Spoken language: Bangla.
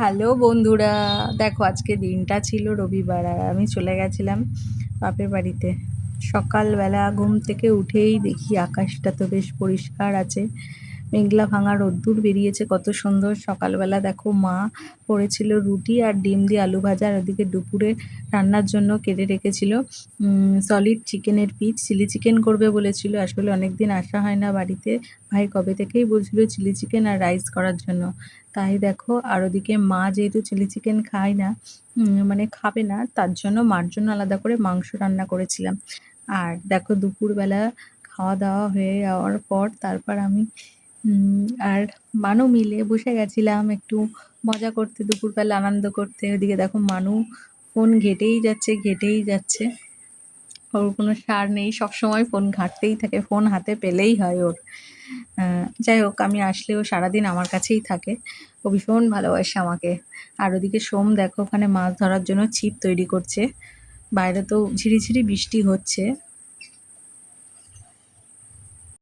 হ্যালো বন্ধুরা, দেখো আজকে দিনটা ছিল রবিবার আর আমি চলে গেছিলাম বাপের বাড়িতে। সকালবেলা ঘুম থেকে উঠেই দেখি আকাশটা তো বেশ পরিষ্কার আছে, মেঘলা ভাঙা রোদ্দুর বেরিয়েছে, কত সুন্দর। সকালবেলা দেখো মা করেছিল রুটি আর ডিম দিয়ে আলু ভাজা, আর ওদিকে দুপুরে রান্নার জন্য কেটে রেখেছিল সলিড চিকেনের পিস। চিলি চিকেন করবে বলেছিল, আসলে অনেকদিন আসা হয় না বাড়িতে। ভাই কবে থেকেই বলছিল চিলি চিকেন আর রাইস করার জন্য। তাই দেখো, আর ওদিকে মা যেহেতু চিলি চিকেন খায় না, মানে খাবে না, তার জন্য মার জন্য আলাদা করে মাংস রান্না করেছিলাম। আর দেখো দুপুরবেলা খাওয়া দাওয়া হয়ে যাওয়ার পর তারপর আমি আর মানু মিলে বসে গেছিলাম একটু মজা করতে, দুপুরবেলা আনন্দ করতে। ওদিকে দেখো মানু ফোন ঘেঁটেই যাচ্ছে ঘেঁটেই যাচ্ছে, ওর কোনো সার নেই, সবসময় ফোন ঘাঁটতেই থাকে, ফোন হাতে পেলেই হয় ওর। যাই হোক, আমি আসলে ও সারাদিন আমার কাছেই থাকে, ও ভীষণ ভালোবাসে আমাকে। আর ওদিকে সোম দেখো ওখানে মাছ ধরার জন্য ছিপ তৈরি করছে। বাইরে তো ঝিরিঝিরি বৃষ্টি হচ্ছে,